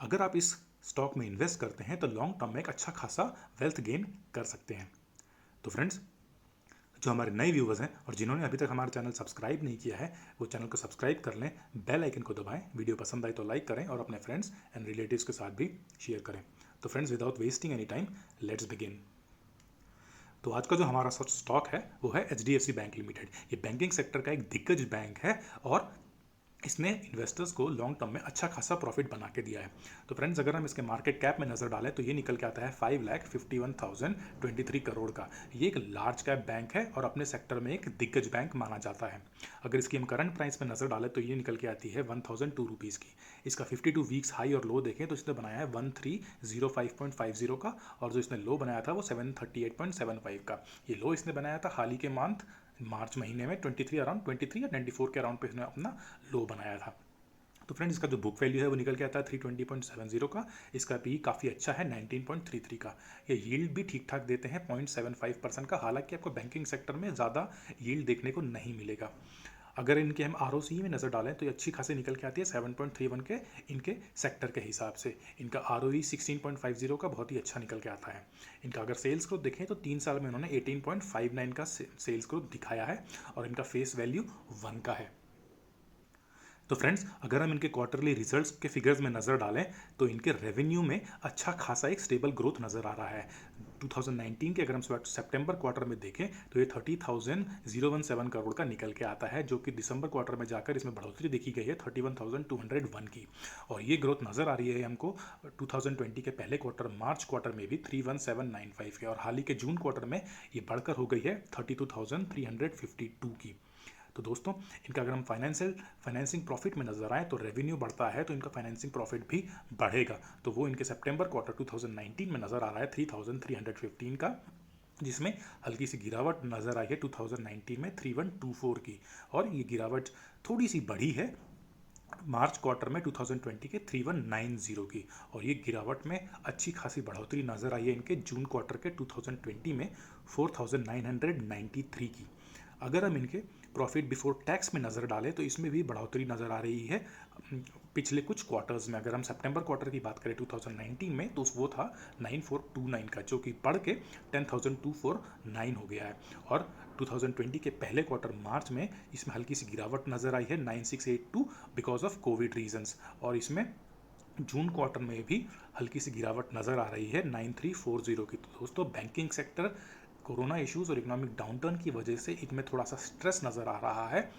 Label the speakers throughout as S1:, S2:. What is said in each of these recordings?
S1: अगर आप इस स्टॉक में इन्वेस्ट करते हैं तो लॉन्ग टर्म में एक अच्छा खासा वेल्थ गेन कर सकते हैं। तो फ्रेंड्स, जो हमारे नए व्यूवर्स हैं और जिन्होंने अभी तक हमारा चैनल सब्सक्राइब नहीं किया है, वो चैनल को सब्सक्राइब कर लें, बेल आइकन को दबाएं, वीडियो पसंद आए तो लाइक करें और अपने फ्रेंड्स एंड रिलेटिव्स के साथ भी शेयर करें। तो friends, without wasting any time, let's begin. तो आज का जो हमारा स्टॉक है वो है HDFC बैंक लिमिटेड। ये बैंकिंग सेक्टर का एक दिग्गज बैंक है और इसने इन्वेस्टर्स को लॉन्ग टर्म में अच्छा खासा प्रॉफिट बना के दिया है। तो फ्रेंड्स, अगर हम इसके मार्केट कैप में नजर डालें तो ये निकल के आता है 5,51,023 करोड़ का। ये एक लार्ज कैप बैंक है और अपने सेक्टर में एक दिग्गज बैंक माना जाता है। अगर इसकी हम करंट प्राइस में नजर डालें तो ये निकल के आती है 1002 रुपीज़ की। इसका 52 वीक्स हाई और लो देखें तो इसने बनाया है 1305.50 का, और जो इसने लो बनाया था वो 738.75 का। ये लो इसने बनाया था हाल ही के मंथ मार्च महीने में 23 अराउंड 23 या 24 के अराउंड पे इसने अपना लो बनाया था। तो फ्रेंड्स, इसका जो बुक वैल्यू है वो निकल के आता है 320.70 का। इसका पी काफ़ी अच्छा है 19.33 का। ये यील्ड भी ठीक ठाक देते हैं 0.75% का। हालांकि आपको बैंकिंग सेक्टर में ज़्यादा यील्ड देखने को नहीं मिलेगा। अगर इनके हम ROCE में नज़र डालें तो ये अच्छी खासी निकल के आती है 7.31 के इनके सेक्टर के हिसाब से। इनका ROE 16.50 का बहुत ही अच्छा निकल के आता है। इनका अगर सेल्स ग्रोथ देखें तो 3 साल में उन्होंने 18.59 का सेल्स ग्रोथ दिखाया है और इनका फेस वैल्यू 1 का है। तो फ्रेंड्स, अगर हम इनके क्वार्टरली रिजल्ट्स के फिगर्स में नज़र डालें तो इनके रेवेन्यू में अच्छा खासा एक स्टेबल ग्रोथ नज़र आ रहा है। 2019 के अगर हम सितंबर क्वार्टर में देखें तो ये 30,017 करोड़ का निकल के आता है, जो कि दिसंबर क्वार्टर में जाकर इसमें बढ़ोतरी देखी गई है 31,201 की। और ये ग्रोथ नज़र आ रही है हमको 2020 के पहले क्वार्टर मार्च क्वार्टर में भी 31795 के, और हाल ही के जून क्वार्टर में ये बढ़कर हो गई है 32,352 की। तो दोस्तों, इनका अगर हम फाइनेंसिंग प्रॉफिट में नजर आए तो रेवेन्यू बढ़ता है तो इनका फाइनेंसिंग प्रॉफिट भी बढ़ेगा। तो वो इनके सितंबर क्वार्टर 2019 में नजर आ रहा है 3,315 का, जिसमें हल्की सी गिरावट नजर आई है 2019 में 3,124 की, और ये गिरावट थोड़ी सी बढ़ी है मार्च क्वार्टर में 2020 के 3,190 की, और ये गिरावट में अच्छी खासी बढ़ोतरी नजर आई है इनके जून क्वार्टर के 2020 में 4,993 की। अगर हम इनके प्रॉफिट बिफोर टैक्स में नज़र डालें तो इसमें भी बढ़ोतरी नज़र आ रही है पिछले कुछ क्वार्टर्स में। अगर हम सितंबर क्वार्टर की बात करें 2019 में तो वो था 9,429 का, जो कि बढ़ के 10,249 हो गया है। और 2020 के पहले क्वार्टर मार्च में इसमें हल्की सी गिरावट नज़र आई है 9,682 बिकॉज ऑफ कोविड रीजंस, और इसमें जून क्वार्टर में भी हल्की सी गिरावट नज़र आ रही है 9,340 की। तो दोस्तों, बैंकिंग सेक्टर कोरोना इश्यूज और इकोनॉमिक डाउनटर्न की वजह से इनमें थोड़ा सा स्ट्रेस नज़र आ रहा है,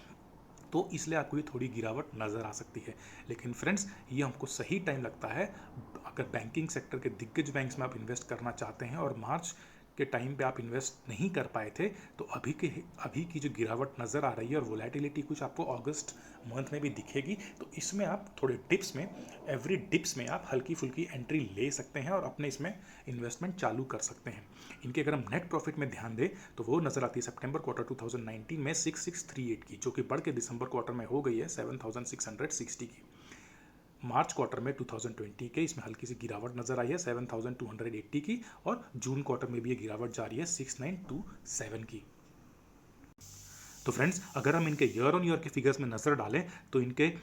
S1: तो इसलिए आपको ये थोड़ी गिरावट नज़र आ सकती है। लेकिन फ्रेंड्स, ये हमको सही टाइम लगता है अगर बैंकिंग सेक्टर के दिग्गज बैंक्स में आप इन्वेस्ट करना चाहते हैं और मार्च के टाइम पे आप इन्वेस्ट नहीं कर पाए थे, तो अभी की जो गिरावट नज़र आ रही है और वोलेटिलिटी कुछ आपको अगस्त मंथ में भी दिखेगी, तो इसमें आप थोड़े डिप्स में, एवरी डिप्स में आप हल्की फुल्की एंट्री ले सकते हैं और अपने इसमें इन्वेस्टमेंट चालू कर सकते हैं। इनके अगर हम नेट प्रॉफिट में ध्यान दें तो वो नज़र आती है सितंबर क्वार्टर 2019 में 6,638 की, जो कि बढ़ के दिसंबर क्वार्टर में हो गई है 7,660 की। मार्च क्वार्टर में 2020 के इसमें हल्की सी गिरावट नजर आई है 7,280 की, और जून क्वार्टर में भी ये गिरावट जारी है 6,927 की। तो फ्रेंड्स, अगर हम इनके ईयर ऑन ईयर के फिगर्स में नज़र डालें तो इनके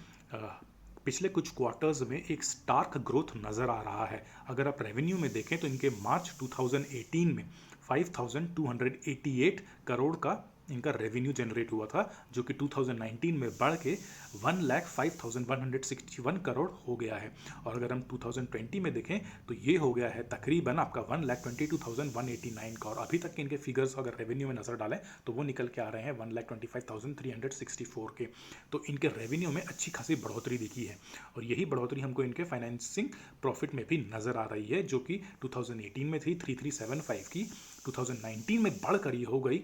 S1: पिछले कुछ क्वार्टर्स में एक स्टार्क ग्रोथ नज़र आ रहा है। अगर आप रेवेन्यू में देखें तो इनके मार्च 2018 में 5,288 करोड़ का इनका रेवेन्यू जनरेट हुआ था, जो कि 2019 में बढ़ के 1,05,161 करोड़ हो गया है। और अगर हम 2020 में देखें तो ये हो गया है तकरीबन आपका 1,22,189 का, और अभी तक के इनके फिगर्स अगर रेवेन्यू में नज़र डालें तो वो निकल के आ रहे हैं 1,25,364 के। तो इनके रेवेन्यू में अच्छी खासी बढ़ोतरी दिखी है, और यही बढ़ोतरी हमको इनके फाइनेंसिंग प्रॉफिट में भी नज़र आ रही है, जो कि 2018 में थी 3,375 की, 2019 में बढ़कर ये हो गई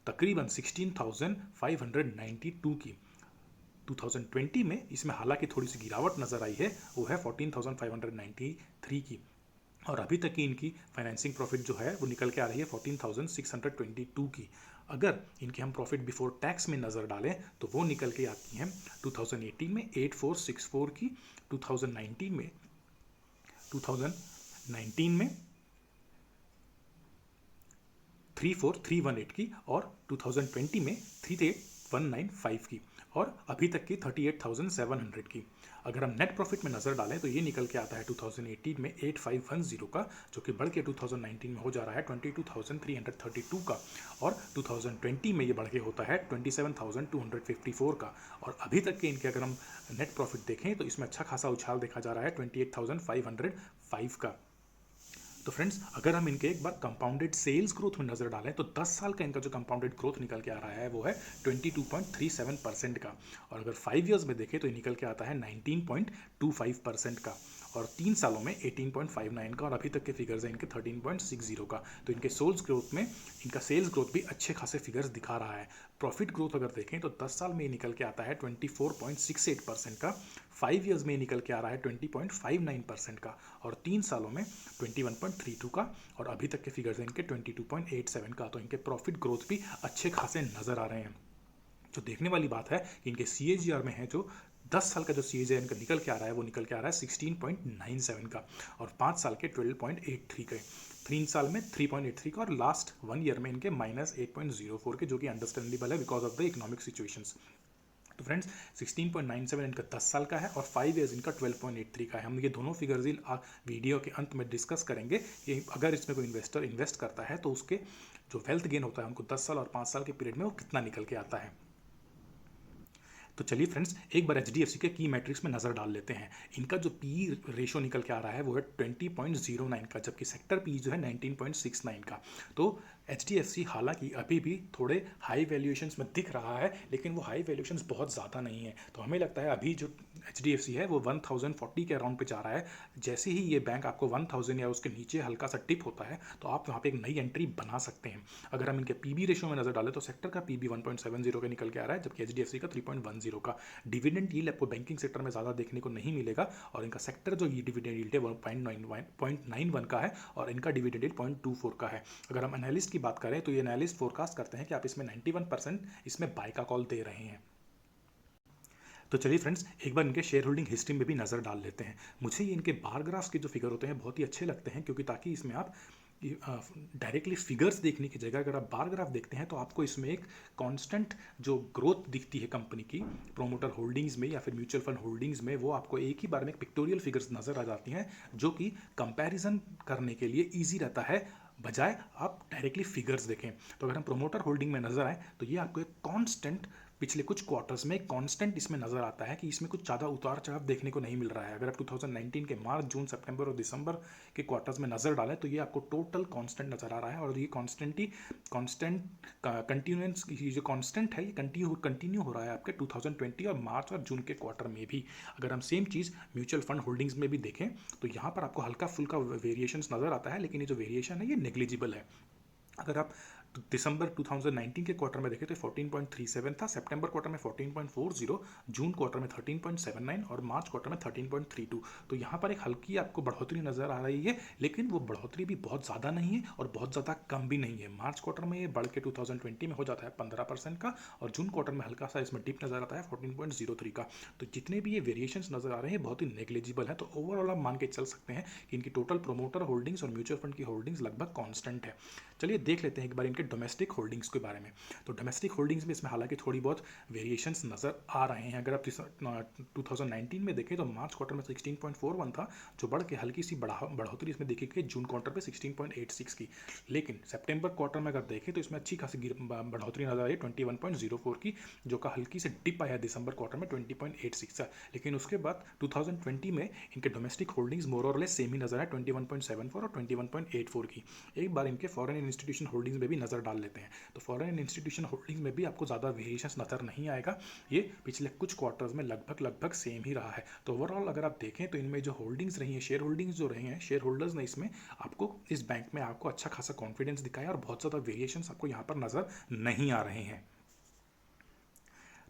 S1: तकरीबन 16,592 की। 2020 में इसमें हालांकि थोड़ी सी गिरावट नज़र आई है, वो है 14,593 की, और अभी तक की इनकी फाइनेंसिंग प्रॉफिट जो है वो निकल के आ रही है 14,622 की। अगर इनके हम प्रॉफिट बिफोर टैक्स में नज़र डालें तो वो निकल के आती हैं 2018 में 8,464 की, 2019 में 3,4,318 की, और 2020 में 3,8,195 की, और अभी तक की 38,700 की। अगर हम नेट प्रॉफिट में नज़र डालें तो ये निकल के आता है 2018 में 8510 का, जो कि बढ़ के 2019 में हो जा रहा है 22,332 का, और 2020 में ये बढ़ के होता है 27,254 का। और अभी तक के इनके अगर हम नेट प्रॉफिट देखें तो इसमें अच्छा खासा उछाल देखा जा रहा है 28,505 का। तो फ्रेंड्स, अगर हम इनके एक बार कंपाउंडेड सेल्स ग्रोथ में नजर डालें तो 10 साल का इनका जो कंपाउंडेड ग्रोथ निकल के आ रहा है वो है 22.37% का, और अगर 5 ईयर्स में देखें तो ये निकल के आता है 19.25% का, और 3 सालों में 18.59 का, और अभी तक के फिगर्स हैं इनके 13.60 का। तो इनके सेल्स ग्रोथ भी अच्छे खासे फिगर्स दिखा रहा है। प्रॉफिट ग्रोथ अगर देखें तो 10 साल में ये निकल के आता है 24.68% का, 5 ईयर्स में निकल के आ रहा है 20.59% का, और 3 सालों में 21.32 का, और अभी तक के फिगर्स हैं इनके 22.87 का। तो इनके प्रॉफिट ग्रोथ भी अच्छे खासे नज़र आ रहे हैं। जो देखने वाली बात है कि इनके CAGR में है जो 10 साल का जो CAGR इनका निकल के आ रहा है वो निकल के आ रहा है 16.97 का, और 5 साल के 12.83 के, 3 साल में 3.83 का, और लास्ट 1 ईयर में इनके -8.04 के, जो कि अंडरस्टैंडेबल है because of the economic situations. तो फ्रेंड्स, 16.97 इनका 10 साल का है, और 5 ईयर्स इनका 12.83 का है। हम ये दोनों फिगर्स वीडियो के अंत में डिस्कस करेंगे कि अगर इसमें कोई इन्वेस्टर इन्वेस्ट करता है तो उसके जो वेल्थ गेन होता है उनको 10 साल और 5 साल के पीरियड में वो कितना निकल के आता है। तो चलिए फ्रेंड्स, एक बार HDFC के की मैट्रिक्स में नज़र डाल लेते हैं। इनका जो पी रेशो निकल के आ रहा है वो है 20.09 का, जबकि सेक्टर पी जो है 19.69 का। तो HDFC हालांकि अभी भी थोड़े हाई वैल्यूएशंस में दिख रहा है, लेकिन वो हाई वैल्यूएशंस बहुत ज़्यादा नहीं है। तो हमें लगता है अभी जो HDFC है वो 1040 के अराउंड पे जा रहा है। जैसे ही ये बैंक आपको 1000 या उसके नीचे हल्का सा टिप होता है तो आप वहाँ पे एक नई एंट्री बना सकते हैं। अगर हम इनके पीबी रेशियो में नज़र डालें तो सेक्टर का पीबी 1.70 का निकल के आ रहा है, जबकि HDFC का 3.10 का। डिविडेंड यील्ड आपको बैंकिंग सेक्टर में ज़्यादा देखने को नहीं मिलेगा, और इनका सेक्टर जो ये डिविडेंड यील्ड है 1.91 का है, और इनका डिविडेंड यील्ड 0.24 का है। अगर हम एनालिस्ट की बात करें तो ये एनालिस्ट फोरकास्ट करते हैं कि आप इसमें 91% इसमें बाय का कॉल दे रहे हैं। तो चलिए फ्रेंड्स, एक बार इनके शेयर होल्डिंग हिस्ट्री में भी नज़र डाल लेते हैं। मुझे ये इनके बार ग्राफ्स के जो फिगर होते हैं बहुत ही अच्छे लगते हैं, क्योंकि ताकि इसमें आप डायरेक्टली फिगर्स देखने की जगह अगर आप बार ग्राफ देखते हैं तो आपको इसमें एक कांस्टेंट जो ग्रोथ दिखती है कंपनी की प्रोमोटर होल्डिंग्स में या फिर म्यूचुअल फंड होल्डिंग्स में, वो आपको एक ही बार में एक पिक्टोरियल फिगर्स नज़र आ जाती हैं, जो कि कंपैरिजन करने के लिए ईजी रहता है बजाय आप डायरेक्टली फिगर्स देखें। तो अगर हम प्रोमोटर होल्डिंग में नजर आए तो ये आपको एक कांस्टेंट पिछले कुछ क्वार्टर्स में कांस्टेंट इसमें नजर आता है कि इसमें कुछ ज़्यादा उतार चढ़ाव देखने को नहीं मिल रहा है। अगर आप 2019 के मार्च, जून, सितंबर और दिसंबर के क्वार्टर्स में नजर डालें तो ये आपको टोटल कांस्टेंट नजर आ रहा है, और ये कांस्टेंट कंटिन्यूएंस जो कांस्टेंट है ये कंटिन्यू हो रहा है आपके 2020 और मार्च और जून के क्वार्टर में भी। अगर हम सेम चीज़ म्यूचुअल फंड होल्डिंग्स में भी देखें तो यहाँ पर आपको हल्का फुल्का वेरिएशंस नजर आता है, लेकिन ये जो वेरिएशन है ये नेग्लिजिबल है। अगर आप दिसंबर 2019 के क्वार्टर में देखें तो 14.37 था, सितंबर क्वार्टर में 14.40, जून क्वार्टर में 13.79 और मार्च क्वार्टर में 13.32। तो यहाँ पर एक हल्की आपको बढ़ोतरी नज़र आ रही है, लेकिन वो बढ़ोतरी भी बहुत ज़्यादा नहीं है और बहुत ज़्यादा कम भी नहीं है। मार्च क्वार्टर में ये बढ़ के 2020 में हो जाता है 15% का, और जून क्वार्टर में हल्का सा इसमें डिप नज़र आता है 14.03 का। तो जितने भी ये वेरिएशंस नज़र आ रहे हैं बहुत ही नेग्लिजिबल है। तो ओवरऑल आप मान के चल सकते हैं कि इनकी टोटल प्रोमोटर होल्डिंग्स और म्यूचुअल फंड की होल्डिंग्स लगभग कॉन्स्टेंट है। चलिए देख लेते हैं एक बार इनके डोमेस्टिक होल्डिंग्स के बारे में। तो डोमेस्टिक होल्डिंग्स में इसमें हालांकि थोड़ी बहुत वेरिएशंस नज़र आ रहे हैं। अगर आप 2019 में देखें तो मार्च क्वार्टर में 16.41 था, जो बढ़ के हल्की सी बढ़ोतरी इसमें देखी गई जून क्वार्टर पे 16.86 की। लेकिन सितंबर क्वार्टर में अगर देखें तो इसमें अच्छी खासी बढ़ोतरी नजर आई 21.04 की, जो का हल्की से डिप आया दिसंबर क्वार्टर में 20.86 का। लेकिन उसके बाद 2020 में इनके डोमेस्टिक होल्डिंग्स मोर और लेस सेम ही नजर आए 21.74 और 21.84 की। एक बार इनके फॉरेन इंस्टीट्यूशन होल्डिंग्स में भी नजर डाल लेते हैं। तो फॉरेन इंस्टीट्यूशन होल्डिंग्स में भी आपको ज़्यादा वेरिएशंस नजर नहीं आएगा, ये पिछले कुछ क्वार्टर्स में लगभग सेम ही रहा है। तो ओवरऑल अगर आप देखें तो इनमें जो होल्डिंग्स रही हैं, शेयर होल्डिंग्स जो रही हैं, शेयर होल्डर्स ने इसमें आपको इस बैंक में आपको अच्छा खासा कॉन्फिडेंस दिखाया और बहुत ज़्यादा वेरिएशंस आपको यहाँ पर नजर नहीं आ रहे हैं।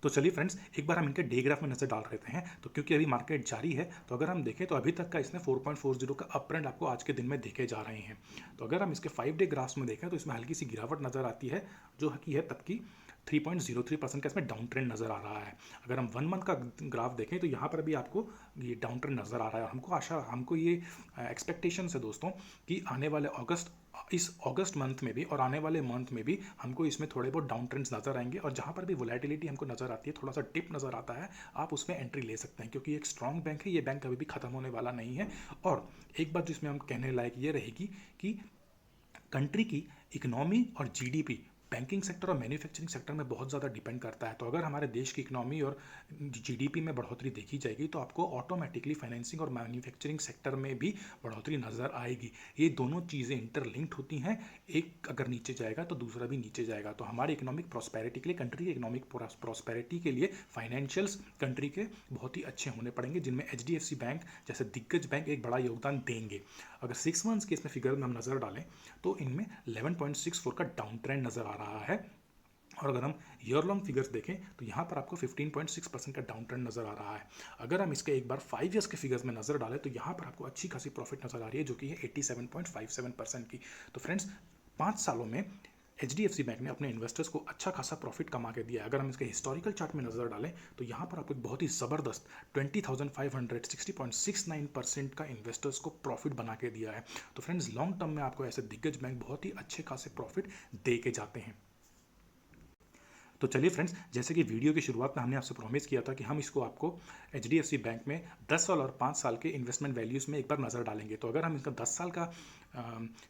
S1: तो चलिए फ्रेंड्स, एक बार हम इनके डे ग्राफ में नजर डाल लेते हैं। तो क्योंकि अभी मार्केट जारी है तो अगर हम देखें तो अभी तक का इसने 4.40 का अप ट्रेंड आपको आज के दिन में देखे जा रहे हैं। तो अगर हम इसके 5 डे ग्राफ्स में देखें तो इसमें हल्की सी गिरावट नजर आती है, जो की है तब की 3.03% का इसमें डाउन ट्रेंड नजर आ रहा है। अगर हम 1 मंथ का ग्राफ देखें तो यहाँ पर भी आपको ये डाउन ट्रेंड नजर आ रहा है। हमको ये एक्सपेक्टेशन है दोस्तों कि आने वाले अगस्त इस अगस्त मंथ में भी और आने वाले मंथ में भी हमको इसमें थोड़े बहुत डाउन ट्रेंड्स नजर आएंगे, और जहां पर भी वोलेटिलिटी हमको नजर आती है, थोड़ा सा डिप नजर आता है, आप उसमें एंट्री ले सकते हैं, क्योंकि एक स्ट्रांग बैंक है, ये बैंक कभी भी खत्म होने वाला नहीं है। और एक बात जिसमें हम कहने लायक ये रहेगी कि कंट्री की इकोनॉमी और जीडीपी बैंकिंग सेक्टर और मैन्युफैक्चरिंग सेक्टर में बहुत ज़्यादा डिपेंड करता है। तो अगर हमारे देश की इकोनॉमी और जीडीपी में बढ़ोतरी देखी जाएगी तो आपको ऑटोमेटिकली फाइनेंसिंग और मैन्युफैक्चरिंग सेक्टर में भी बढ़ोतरी नज़र आएगी। ये दोनों चीज़ें इंटरलिंक्ड होती हैं, एक अगर नीचे जाएगा तो दूसरा भी नीचे जाएगा। तो हमारी इकोनॉमिक प्रॉस्पेरिटी के लिए, कंट्री की इकोनॉमिक प्रॉस्पेरिटी के लिए फाइनेंशियल्स कंट्री के बहुत ही अच्छे होने पड़ेंगे, जिनमें एचडीएफसी बैंक जैसे दिग्गज बैंक एक बड़ा योगदान देंगे। अगर 6 मंथ्स के इसमें फिगर में हम नज़र डालें तो इनमें 11.64 का डाउन ट्रेंड नज़र आ रहा है, और अगर हम ईयर लॉन्ग फिगर्स देखें तो यहाँ पर आपको 15.6% का डाउन ट्रेंड नजर आ रहा है। अगर हम इसके एक बार 5 ईयर्स के फिगर्स में नजर डालें तो यहाँ पर आपको अच्छी खासी प्रॉफिट नजर आ रही है, जो कि है 87.57% की। तो फ्रेंड्स 5 सालों में एचडीएफसी बैंक ने अपने इन्वेस्टर्स को अच्छा खासा प्रॉफिट कमा के दिया है। अगर हम इसके हिस्टोरिकल चार्ट में नजर डालें तो यहाँ पर आपको एक बहुत ही ज़बरदस्त 20,560.69% का इन्वेस्टर्स को प्रॉफिट बना के दिया है। तो फ्रेंड्स लॉन्ग टर्म में आपको ऐसे दिग्गज बैंक बहुत ही अच्छे खासे प्रॉफिट दे के जाते हैं। तो चलिए फ्रेंड्स, जैसे कि वीडियो की शुरुआत में हमने आपसे प्रॉमिस किया था कि हम इसको आपको एचडीएफसी बैंक में 10 साल और 5 साल के इन्वेस्टमेंट वैल्यूज़ में एक बार नज़र डालेंगे। तो अगर हम इसका 10 साल का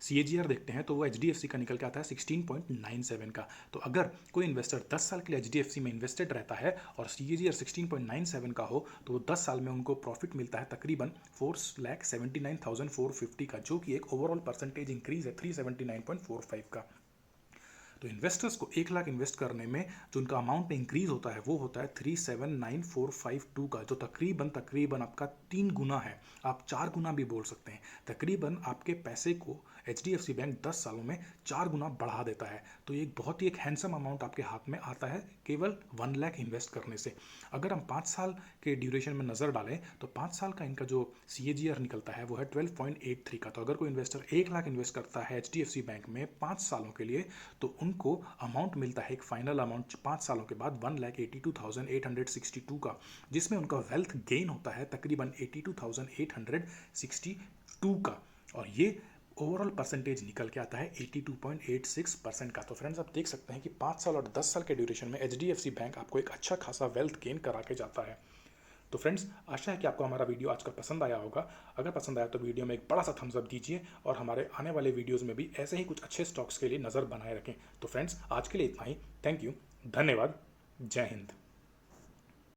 S1: CAGR देखते हैं तो वो एचडीएफसी का निकल के आता है 16.97 का। तो अगर कोई इन्वेस्टर 10 साल के लिए एचडीएफसी में इन्वेस्टेड रहता है और CAGR 16.97 का हो तो वो 10 साल में उनको प्रॉफिट मिलता है तकरीबन 4,79,450 का, जो कि एक ओवरऑल परसेंटेज इंक्रीज है 379.45 का। तो इन्वेस्टर्स को 1 लाख इन्वेस्ट करने में जो उनका अमाउंट इंक्रीज होता है वो होता है 379,452 का, जो तकरीबन आपका 3 गुना है, आप 4 गुना भी बोल सकते हैं। तकरीबन आपके पैसे को एचडीएफसी बैंक 10 सालों में 4 गुना बढ़ा देता है। तो ये बहुत ही एक हैंडसम अमाउंट आपके हाथ में आता है केवल 1 लाख इन्वेस्ट करने से। अगर हम 5 साल के ड्यूरेशन में नज़र डालें तो 5 साल का इनका जो CAGR निकलता है वो है 12.83 का। तो अगर कोई इन्वेस्टर 1 लाख इन्वेस्ट करता है एचडीएफसी बैंक में 5 सालों के लिए तो उनको अमाउंट मिलता है एक फाइनल अमाउंट 5 सालों के बाद 1,82,862 का, जिसमें उनका वेल्थ गेन होता है तकरीबन 82,862 का, और ये ओवरऑल परसेंटेज निकल के आता है 82.86% का। तो फ्रेंड्स आप देख सकते हैं कि 5 साल और 10 साल के ड्यूरेशन में एचडीएफसी बैंक आपको एक अच्छा खासा वेल्थ गेन करा के जाता है। तो फ्रेंड्स आशा है कि आपको हमारा वीडियो आज का पसंद आया होगा। अगर पसंद आया तो वीडियो में एक बड़ा सा थम्स अप दीजिए, और हमारे आने वाले वीडियोस में भी ऐसे ही कुछ अच्छे स्टॉक्स के लिए नज़र बनाए रखें। तो फ्रेंड्स आज के लिए इतना ही। थैंक यू, धन्यवाद, जय हिंद।